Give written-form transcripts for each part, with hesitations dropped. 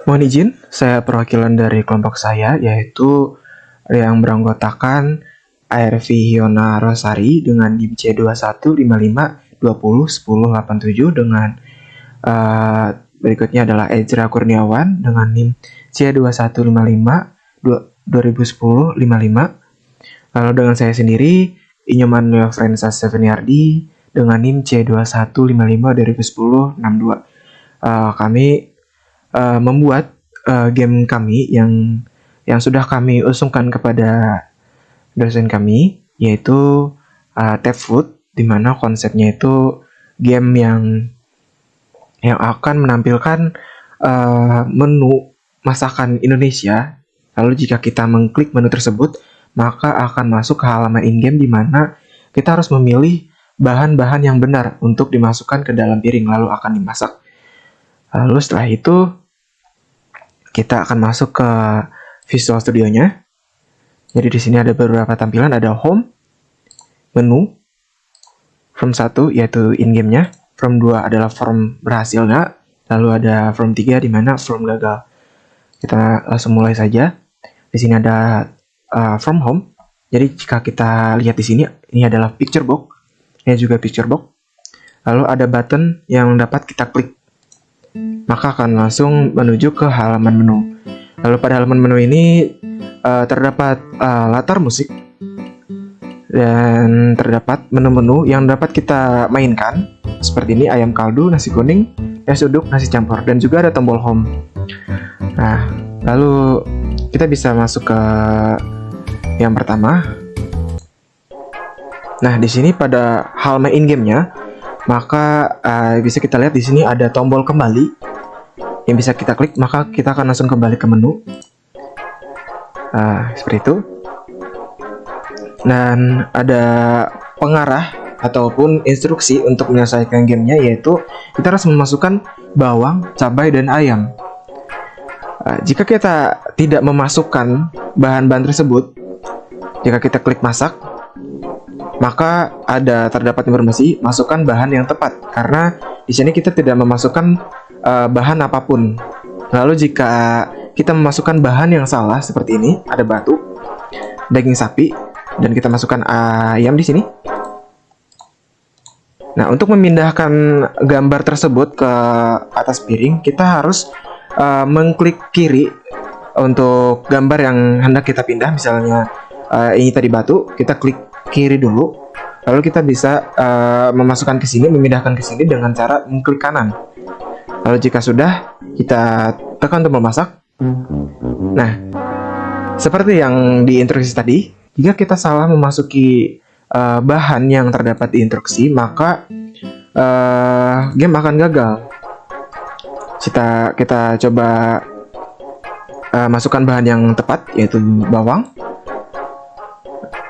Mohon izin, saya perwakilan dari kelompok saya, yaitu yang beranggotakan ARV Hiona Rosari dengan NIM C2155201087 dengan berikutnya adalah Ezra Kurniawan dengan NIM C2155201055. Lalu dengan saya sendiri, Inyoman Friensa Seveniardi dengan NIM C2155201062. Kami membuat game kami yang sudah kami usungkan kepada dosen kami, yaitu Tapfood, di mana konsepnya itu game yang akan menampilkan menu masakan Indonesia. Lalu jika kita mengklik menu tersebut, maka akan masuk ke halaman in-game di mana kita harus memilih bahan-bahan yang benar untuk dimasukkan ke dalam piring lalu akan dimasak. Lalu setelah itu kita akan masuk ke Visual Studio-nya. Jadi di sini ada beberapa tampilan, ada Home, Menu, From 1 yaitu in-game-nya, From 2 adalah From berhasil nggak, lalu ada From 3 di mana From gagal. Kita langsung mulai saja. Di sini ada From Home. Jadi jika kita lihat di sini, ini adalah picture box, ini juga picture box. Lalu ada button yang dapat kita klik, maka akan langsung menuju ke halaman menu. Lalu pada halaman menu ini terdapat latar musik dan terdapat menu-menu yang dapat kita mainkan seperti ini: ayam kaldu, nasi kuning, nasi uduk, nasi campur, dan juga ada tombol home. Nah, lalu kita bisa masuk ke yang pertama. Nah, di sini pada halaman in-game-nya, maka bisa kita lihat di sini ada tombol kembali yang bisa kita klik, maka kita akan langsung kembali ke menu. Seperti itu. Dan ada pengarah ataupun instruksi untuk menyelesaikan gamenya, yaitu kita harus memasukkan bawang, cabai, dan ayam. Jika kita tidak memasukkan bahan-bahan tersebut, jika kita klik masak, maka terdapat informasi masukkan bahan yang tepat, karena di sini kita tidak memasukkan bahan apapun. Lalu jika kita memasukkan bahan yang salah seperti ini, ada batu, daging sapi, dan kita masukkan ayam di sini. Nah, untuk memindahkan gambar tersebut ke atas piring, kita harus mengklik kiri untuk gambar yang hendak kita pindah. Misalnya ini tadi batu, kita klik kiri dulu, lalu kita bisa memasukkan ke sini, memindahkan ke sini dengan cara mengklik kanan. Lalu jika sudah, kita tekan tombol masak. Nah, seperti yang di instruksi tadi, jika kita salah memasuki bahan yang terdapat di instruksi, maka game akan gagal. Kita coba masukkan bahan yang tepat, yaitu bawang.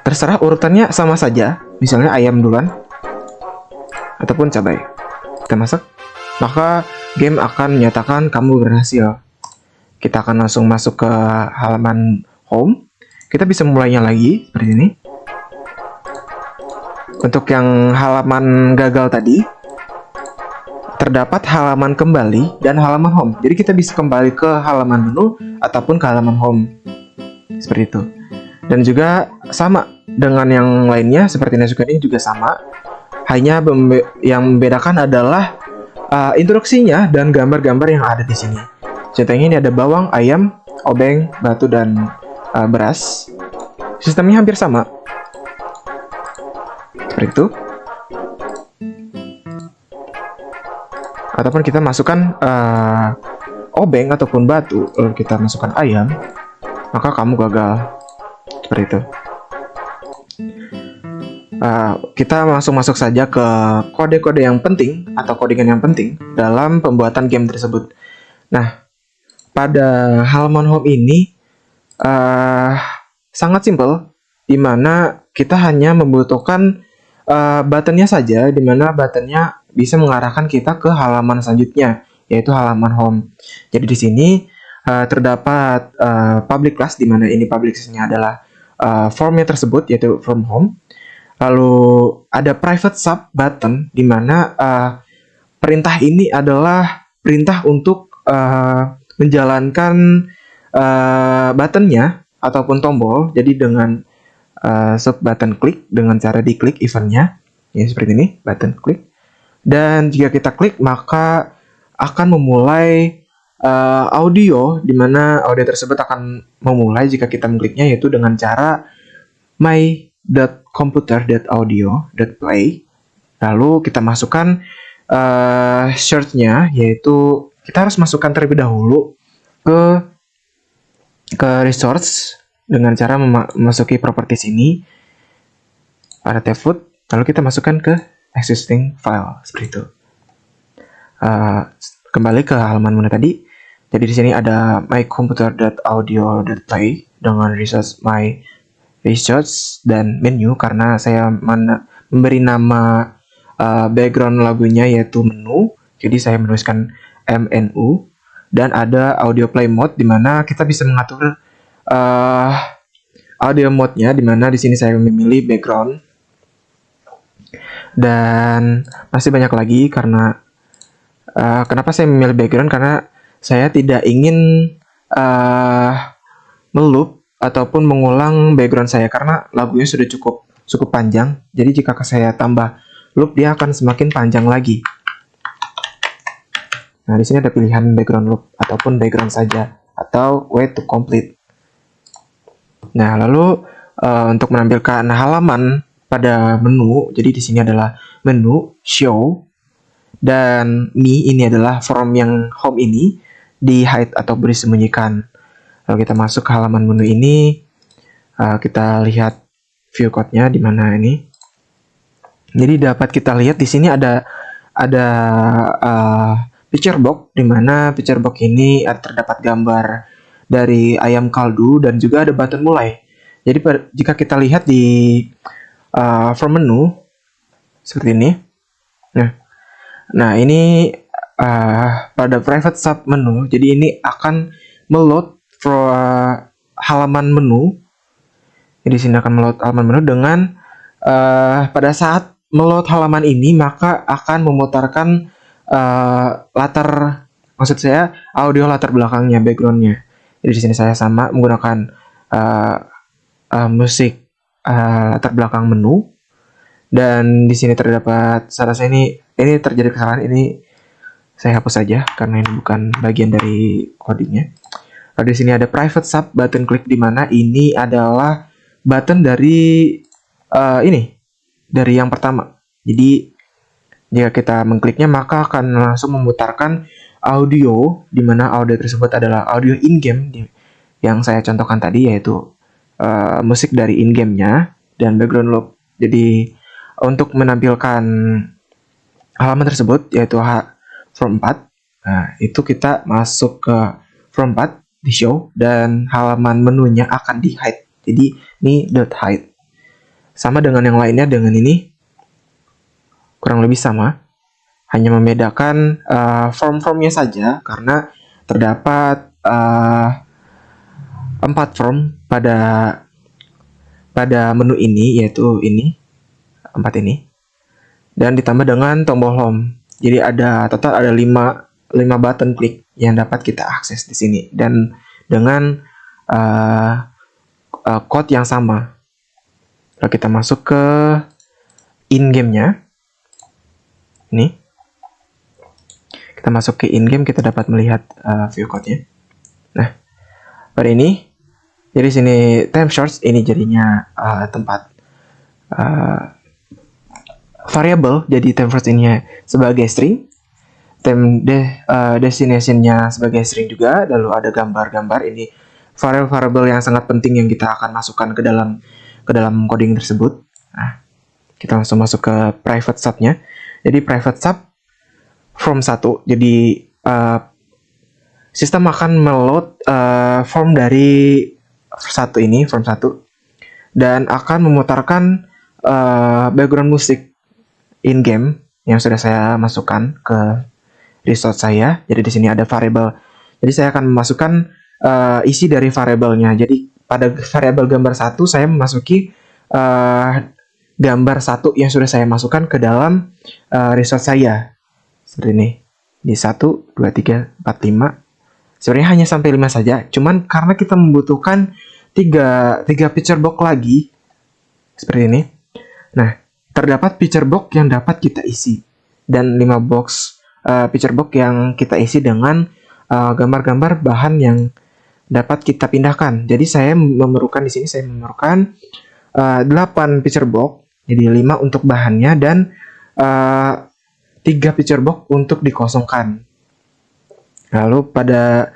Terserah urutannya sama saja, misalnya ayam duluan ataupun cabai. Kita masak, maka game akan menyatakan kamu berhasil. Kita akan langsung masuk ke halaman home. Kita bisa mulainya lagi seperti ini. Untuk yang halaman gagal tadi, terdapat halaman kembali dan halaman home. Jadi kita bisa kembali ke halaman menu ataupun ke halaman home. Seperti itu. Dan juga sama dengan yang lainnya, seperti nasi kuning juga sama. Hanya yang membedakan adalah instruksinya dan gambar-gambar yang ada di sini. Contohnya ini ada bawang, ayam, obeng, batu, dan beras. Sistemnya hampir sama. Seperti itu. Ataupun kita masukkan obeng ataupun batu, lalu kita masukkan ayam, maka kamu gagal. Seperti itu. Kita langsung masuk saja ke kode-kode yang penting atau codingan yang penting dalam pembuatan game tersebut. Nah, pada halaman home ini sangat simpel, di mana kita hanya membutuhkan buttonnya saja, di mana buttonnya bisa mengarahkan kita ke halaman selanjutnya, yaitu halaman home. Jadi di sini terdapat public class, di mana ini public class-nya adalah formnya tersebut, yaitu from home. Lalu ada private sub button, di mana perintah ini adalah perintah untuk menjalankan buttonnya ataupun tombol. Jadi dengan sub button klik dengan cara diklik eventnya, ya seperti ini, button klik. Dan jika kita klik maka akan memulai audio, di mana audio tersebut akan memulai jika kita mengkliknya, yaitu dengan cara my.computer.audio.play. Lalu kita masukkan search-nya, yaitu kita harus masukkan terlebih dahulu ke resource dengan cara memasuki properties ini pada tab foot, lalu kita masukkan ke existing file seperti itu. Kembali ke halaman menu tadi. Jadi di sini ada mycomputer.audio.play dengan resource my resource dan menu, karena saya memberi nama background lagunya yaitu menu. Jadi saya menuliskan menu, dan ada audio play mode di mana kita bisa mengatur audio mode-nya, di mana di sini saya memilih background. Dan masih banyak lagi, karena kenapa saya memilih background, karena saya tidak ingin meloop ataupun mengulang background saya, karena lagunya sudah cukup panjang. Jadi jika saya tambah loop, dia akan semakin panjang lagi. Nah, di sini ada pilihan background loop ataupun background saja atau wait to complete. Nah, lalu untuk menampilkan halaman pada menu, jadi di sini adalah menu show, dan ini adalah form yang home ini di hide atau disembunyikan. Lalu kita masuk ke halaman menu ini, kita lihat view code-nya di mana ini. Jadi dapat kita lihat di sini ada picture box, di mana picture box ini terdapat gambar dari ayam kaldu dan juga ada button mulai. Jadi jika kita lihat di from menu seperti ini. Nah ini pada private sub menu. Jadi ini akan meload halaman menu. Jadi sini akan meload halaman menu dengan pada saat meload halaman ini maka akan memutarkan audio latar belakangnya, backgroundnya. Jadi di sini saya sama menggunakan musik latar belakang menu, dan di sini terdapat saya ini terjadi kesalahan, ini saya hapus saja karena ini bukan bagian dari codingnya. Lalu di sini ada private sub button click, di mana ini adalah button dari dari yang pertama. Jadi jika kita mengkliknya maka akan langsung memutarkan audio, di mana audio tersebut adalah audio in-game yang saya contohkan tadi, yaitu musik dari in-game-nya dan background loop. Jadi untuk menampilkan halaman tersebut, yaitu from 4, nah, itu kita masuk ke from 4 di show, dan halaman menunya akan di hide. Jadi ini .hide. Sama dengan yang lainnya, dengan ini kurang lebih sama, hanya membedakan form-formnya saja, karena terdapat 4 form pada menu ini, yaitu ini 4 ini, dan ditambah dengan tombol home. Jadi total ada 5 button klik yang dapat kita akses di sini, dan dengan code yang sama. Lalu kita masuk ke in-game-nya. Ini kita masuk ke in-game, kita dapat melihat view code-nya. Nah, pada ini, jadi sini time source ini jadinya tempat variable, jadi time source ini sebagai string, time destination-nya sebagai string juga, lalu ada gambar-gambar. Ini variable yang sangat penting yang kita akan masukkan ke dalam coding tersebut. Nah, kita langsung masuk ke private sub-nya. Jadi private sub from 1. Jadi sistem akan meload form dari form 1, dan akan memutarkan background musik in game yang sudah saya masukkan ke resource saya. Jadi di sini ada variable. Jadi saya akan memasukkan isi dari variabelnya. Jadi pada variabel gambar 1 saya memasuki gambar 1 yang sudah saya masukkan ke dalam resource saya. Seperti ini. Di 1, 2, 3, 4, 5. Sebenarnya hanya sampai 5 saja, cuman karena kita membutuhkan 3 picture box lagi seperti ini. Nah, terdapat picture box yang dapat kita isi dan 5 box picture box yang kita isi dengan gambar-gambar bahan yang dapat kita pindahkan. Jadi saya memerlukan di sini 8 picture box, jadi 5 untuk bahannya dan 3 picture box untuk dikosongkan. Lalu pada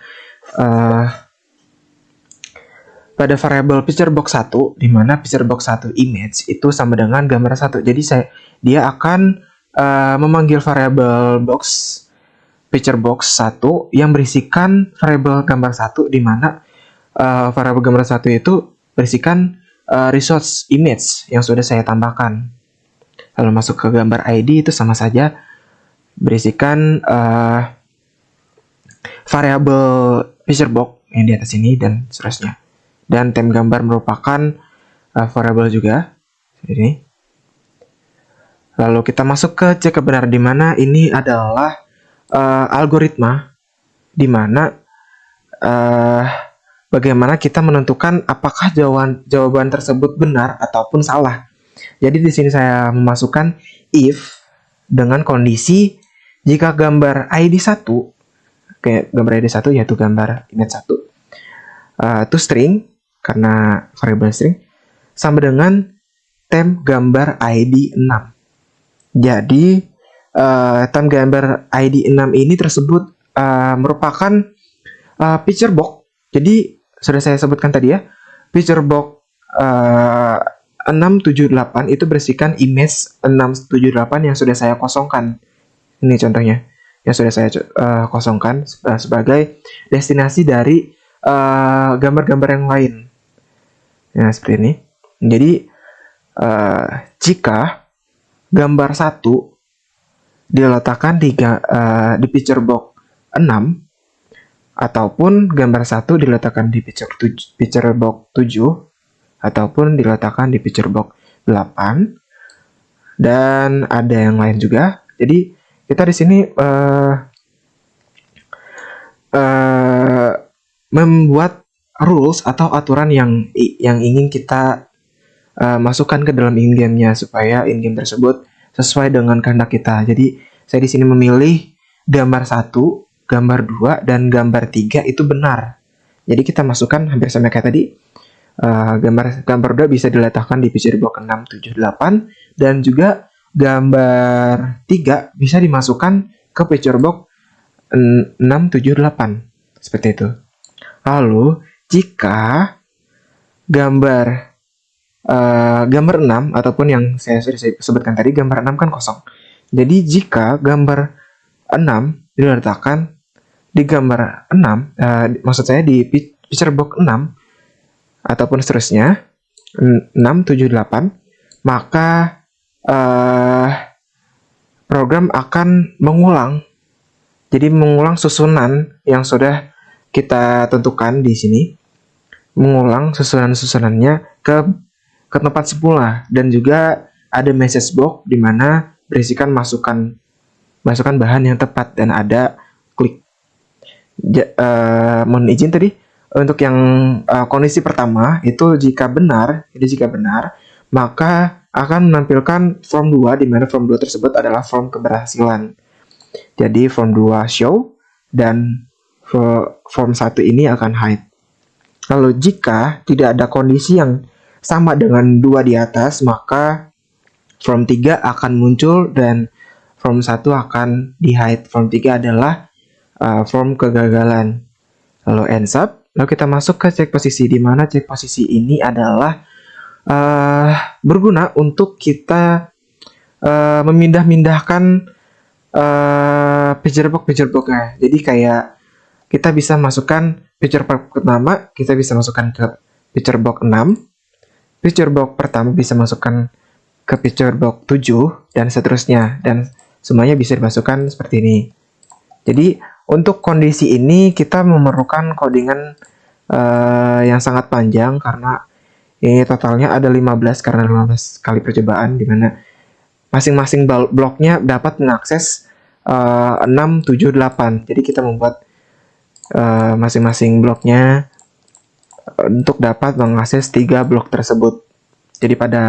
variabel picture box 1, di mana picture box 1 image itu sama dengan gambar 1. Jadi dia akan memanggil variabel picture box 1 yang berisikan variabel gambar 1, di mana variabel gambar 1 itu berisikan resource image yang sudah saya tambahkan. Lalu masuk ke gambar ID itu sama saja berisikan variabel picture box yang di atas ini dan seterusnya. Dan tem gambar merupakan variabel juga ini. Lalu kita masuk ke cek kebenaran, di mana ini adalah algoritma di mana bagaimana kita menentukan apakah jawaban tersebut benar ataupun salah. Jadi di sini saya memasukkan if dengan kondisi jika gambar ID 1, kayak gambar ID 1 yaitu gambar image 1, itu string karena variabel string, sama dengan tem gambar ID 6. Jadi tem gambar ID 6 ini tersebut merupakan picture box. Jadi sudah saya sebutkan tadi ya, picture box 678 itu berisikan image 678 yang sudah saya kosongkan. Ini contohnya yang sudah saya kosongkan sebagai destinasi dari gambar-gambar yang lain. Nah, seperti ini. Jadi jika gambar 1 diletakkan di picture box 6 ataupun gambar 1 diletakkan di picture box 7 ataupun diletakkan di picture box 8 dan ada yang lain juga. Jadi kita di sini membuat rules atau aturan yang ingin kita masukkan ke dalam in-game-nya supaya in-game tersebut sesuai dengan kehendak kita. Jadi saya di sini memilih gambar 1, gambar 2, dan gambar 3 itu benar. Jadi kita masukkan hampir sama kayak tadi. Gambar 2 bisa diletakkan di picture box 6, 7, 8 dan juga gambar 3 bisa dimasukkan ke picture box 6, 7, 8 seperti itu. Lalu jika gambar 6 ataupun yang saya sebutkan tadi, gambar 6 kan kosong. Jadi jika gambar 6 diletakkan di gambar 6, maksud saya di picture box 6 ataupun seterusnya 6, 7, 8, maka program akan mengulang. Jadi mengulang susunan yang sudah kita tentukan di sini, mengulang susunan-susunannya ke tempat semula, dan juga ada message box di mana berisikan masukan bahan yang tepat dan ada klik. Mohon izin tadi untuk yang kondisi pertama itu jika benar, maka akan menampilkan form 2 di mana form 2 tersebut adalah form keberhasilan. Jadi form 2 show dan form 1 ini akan hide. Lalu jika tidak ada kondisi yang sama dengan 2 di atas, maka form 3 akan muncul dan form 1 akan di hide. Form 3 adalah form kegagalan. Lalu ends up. Lalu kita masuk ke cek posisi, di mana cek posisi ini adalah berguna untuk kita memindah-mindahkan picture box-nya. Jadi kayak kita bisa masukkan picture box pertama, kita bisa masukkan ke picture box 6. Picture box pertama bisa masukkan ke picture box 7 dan seterusnya, dan semuanya bisa dimasukkan seperti ini. Jadi untuk kondisi ini kita memerlukan codingan yang sangat panjang karena ini totalnya ada 15 karena 15 kali percobaan, di mana masing-masing bloknya dapat mengakses 6, 7, 8. Jadi kita membuat masing-masing bloknya untuk dapat mengakses 3 blok tersebut. Jadi pada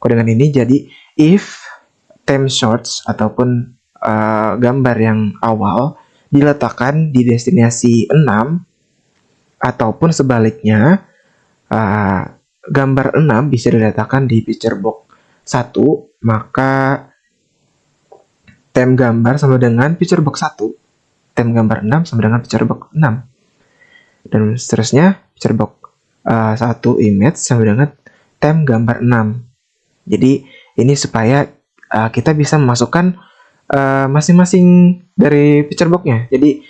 codingan ini, jadi if time source ataupun gambar yang awal diletakkan di destinasi 6 ataupun sebaliknya, gambar 6 bisa diletakkan di picture box 1, maka tem gambar sama dengan picture box 1, tem gambar 6 sama dengan picture box 6, dan seterusnya picture box 1 image sama dengan tem gambar 6. Jadi ini supaya kita bisa memasukkan masing-masing dari picture box-nya. Jadi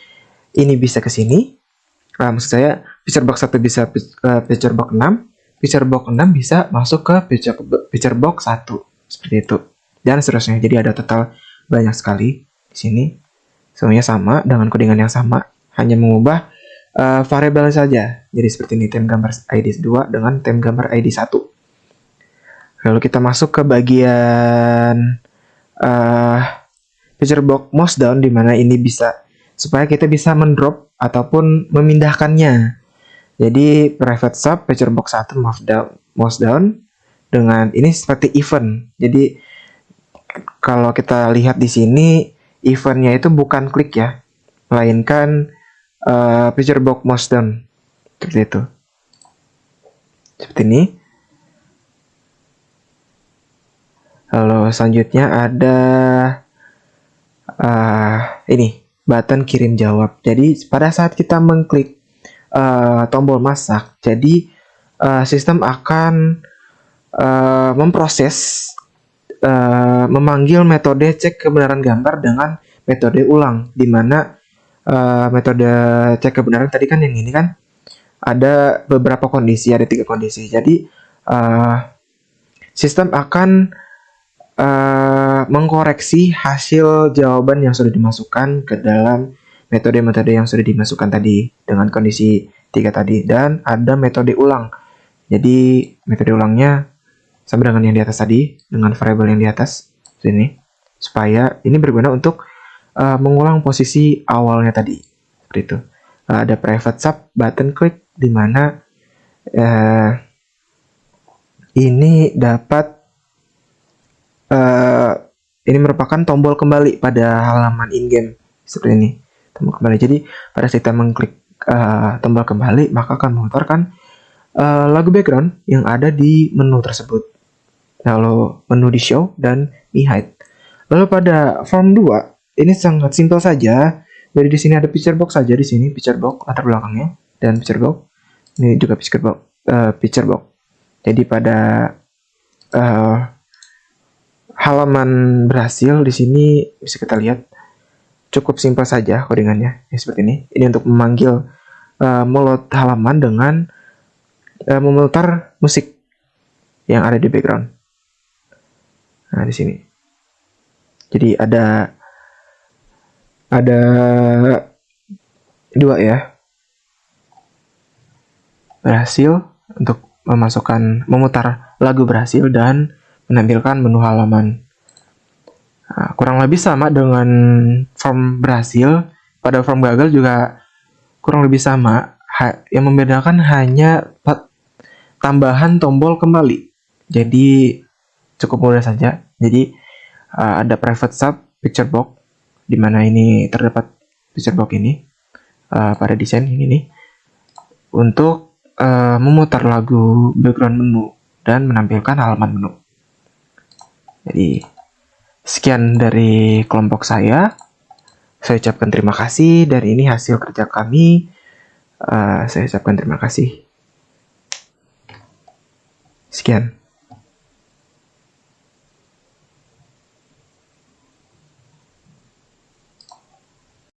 ini bisa ke sini. Maksud saya picture box 1 bisa picture box 6, picture box 6 bisa masuk ke picture box 1. Seperti itu. Dan seterusnya. Jadi ada total banyak sekali di sini. Semuanya sama dengan codingan yang sama, hanya mengubah variabel saja. Jadi seperti ini, tem gambar ID 2 dengan tem gambar ID 1. Lalu kita masuk ke bagian picture box mouse down, di mana ini bisa supaya kita bisa mendrop ataupun memindahkannya. Jadi private sub picture box 1 mouse down dengan ini seperti event. Jadi kalau kita lihat di sini, eventnya itu bukan klik ya, melainkan picture box mouse down. Seperti itu. Seperti ini. Lalu selanjutnya ada ini button kirim jawab. Jadi pada saat kita mengklik tombol masak, jadi sistem akan memproses memanggil metode cek kebenaran gambar dengan metode ulang, di mana metode cek kebenaran tadi kan yang ini kan ada beberapa kondisi, ada 3 kondisi. Jadi sistem akan mengkoreksi hasil jawaban yang sudah dimasukkan ke dalam metode-metode yang sudah dimasukkan tadi dengan kondisi 3 tadi, dan ada metode ulang. Jadi metode ulangnya sama dengan yang di atas tadi, dengan variabel yang di atas sini, supaya ini berguna untuk mengulang posisi awalnya tadi. Seperti itu. Ada private sub button click, di mana ini dapat ini merupakan tombol kembali pada halaman in-game seperti ini, tombol kembali. Jadi pada saat kita mengklik tombol kembali, maka akan memutarkan lagu background yang ada di menu tersebut. Lalu menu di show dan di hide. Lalu pada form 2 ini sangat simpel saja. Jadi di sini ada picture box saja, di sini picture box latar belakangnya, dan picture box ini juga picture box. Jadi pada halaman berhasil di sini bisa kita lihat cukup simpel saja codingannya seperti ini. Ini untuk memanggil meload halaman dengan memutar musik yang ada di background. Nah, di sini. Jadi ada 2 ya. Berhasil untuk memutar lagu berhasil dan menampilkan menu halaman. Nah, kurang lebih sama dengan form berhasil. Pada form gagal juga kurang lebih sama. Yang membedakan hanya tambahan tombol kembali. Jadi cukup mudah saja. Jadi ada private sub picture box, di mana ini terdapat picture box ini pada desain ini untuk memutar lagu background menu dan menampilkan halaman menu. Jadi sekian dari kelompok saya. Saya ucapkan terima kasih, dan ini hasil kerja kami. Saya ucapkan terima kasih. Sekian.